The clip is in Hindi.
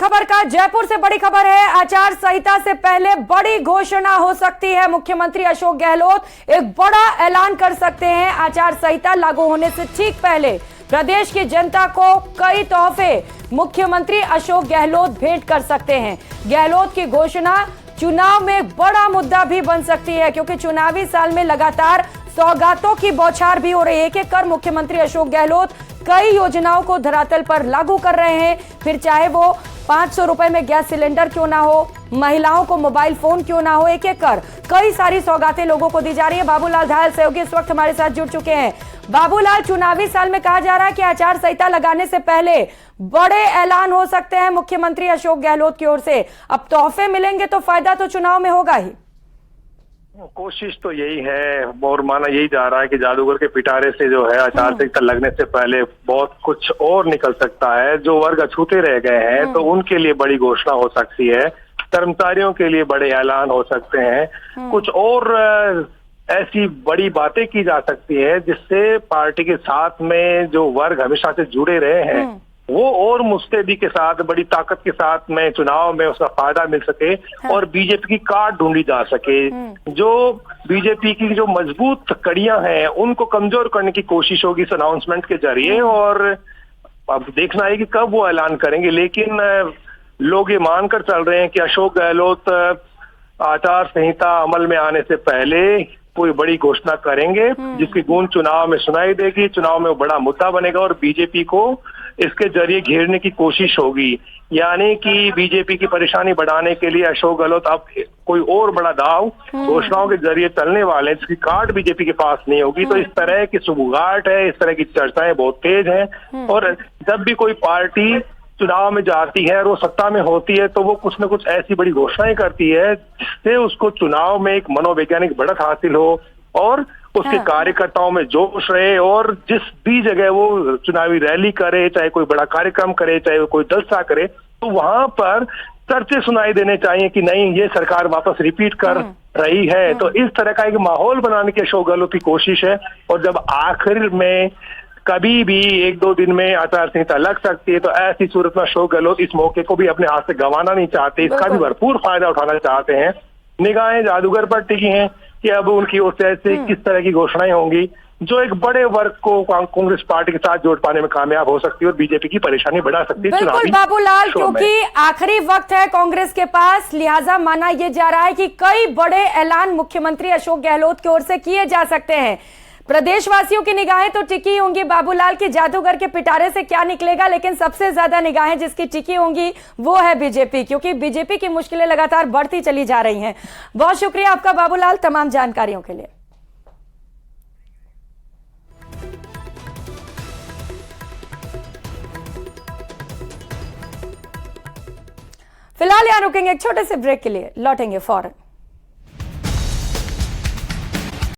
खबर का, जयपुर से बड़ी खबर है। आचार संहिता से पहले बड़ी घोषणा हो सकती है। मुख्यमंत्री अशोक गहलोत एक बड़ा ऐलान कर सकते हैं। आचार संहिता लागू होने से ठीक पहले प्रदेश की जनता को कई तोहफे मुख्यमंत्री अशोक गहलोत भेंट कर सकते हैं। गहलोत की घोषणा चुनाव में बड़ा मुद्दा भी बन सकती है, क्योंकि चुनावी साल में लगातार सौगातों की बौछार भी हो रही है। एक एक कर मुख्यमंत्री अशोक गहलोत कई योजनाओं को धरातल पर लागू कर रहे हैं। फिर चाहे वो 500 रुपए में गैस सिलेंडर क्यों ना हो, महिलाओं को मोबाइल फोन क्यों ना हो, एक एक कर कई सारी सौगातें लोगों को दी जा रही है। बाबूलाल घायल सहयोगी इस वक्त हमारे साथ जुड़ चुके हैं। बाबूलाल, चुनावी साल में कहा जा रहा है कि आचार संहिता लगाने से पहले बड़े ऐलान हो सकते हैं मुख्यमंत्री अशोक गहलोत की ओर से। अब तोहफे मिलेंगे तो फायदा तो चुनाव में होगा ही। कोशिश तो यही है और माना यही जा रहा है कि जादूगर के पिटारे से जो है आचार संहिता लगने से पहले बहुत कुछ और निकल सकता है। जो वर्ग अछूते रह गए हैं तो उनके लिए बड़ी घोषणा हो सकती है, कर्मचारियों के लिए बड़े ऐलान हो सकते हैं, कुछ और ऐसी बड़ी बातें की जा सकती है जिससे पार्टी के साथ में जो वर्ग हमेशा से जुड़े रहे हैं वो और मुस्तैदी के साथ, बड़ी ताकत के साथ में चुनाव में उसका फायदा मिल सके और बीजेपी की काट ढूंढी जा सके। जो बीजेपी की जो मजबूत कड़ियां हैं उनको कमजोर करने की कोशिश होगी इस अनाउंसमेंट के जरिए। और अब देखना है कि कब वो ऐलान करेंगे, लेकिन लोग ये मानकर चल रहे हैं कि अशोक गहलोत आचार संहिता अमल में आने से पहले कोई बड़ी घोषणा करेंगे जिसकी गूंज चुनाव में सुनाई देगी, चुनाव में वो बड़ा मुद्दा बनेगा और बीजेपी को इसके जरिए घेरने की कोशिश होगी। यानी कि बीजेपी की परेशानी बढ़ाने के लिए अशोक गहलोत अब कोई और बड़ा दाव घोषणाओं के जरिए चलने वाले हैं जिसकी काट बीजेपी के पास नहीं होगी। तो इस तरह की सुबुगाहट है, इस तरह की चर्चाएं बहुत तेज हैं। और जब भी कोई पार्टी चुनाव में जाती है और वो सत्ता में होती है तो वो कुछ न कुछ ऐसी बड़ी घोषणाएं करती है जिससे उसको चुनाव में एक मनोवैज्ञानिक बढ़त हासिल हो और उसके कार्यकर्ताओं में जोश रहे। और जिस भी जगह वो चुनावी रैली करे, चाहे कोई बड़ा कार्यक्रम करे, चाहे कोई जलसा करे, तो वहां पर चर्चे सुनाई देने चाहिए कि नहीं, ये सरकार वापस रिपीट कर रही है। तो इस तरह का एक माहौल बनाने की अशोक गहलोत की कोशिश है। और जब आखिर में कभी भी 1-2 दिन में आचार संहिता लग सकती है तो ऐसी सूरत में अशोक गहलोत इस मौके को भी अपने हाथ से गंवाना नहीं चाहते, इसका भी भरपूर फायदा उठाना चाहते हैं। निगाहें जादूगर पर टिकी हैं कि अब उनकी ओर से ऐसे किस तरह की घोषणाएं होंगी जो एक बड़े वर्ग को कांग्रेस पार्टी के साथ जोड़ पाने में कामयाब हो सकती है और बीजेपी की परेशानी बढ़ा सकती है। बिल्कुल बाबूलाल, क्योंकि आखिरी वक्त है कांग्रेस के पास, लिहाजा माना यह जा रहा है कि कई बड़े ऐलान मुख्यमंत्री अशोक गहलोत की ओर से किए जा सकते हैं। प्रदेशवासियों की निगाहें तो टिकी होंगी बाबूलाल की जादूगर के पिटारे से क्या निकलेगा, लेकिन सबसे ज्यादा निगाहें जिसकी टिकी होंगी वो है बीजेपी, क्योंकि बीजेपी की मुश्किलें लगातार बढ़ती चली जा रही हैं। बहुत शुक्रिया आपका बाबूलाल तमाम जानकारियों के लिए। फिलहाल यहां रुकेंगे एक छोटे से ब्रेक के लिए, लौटेंगे फौरन।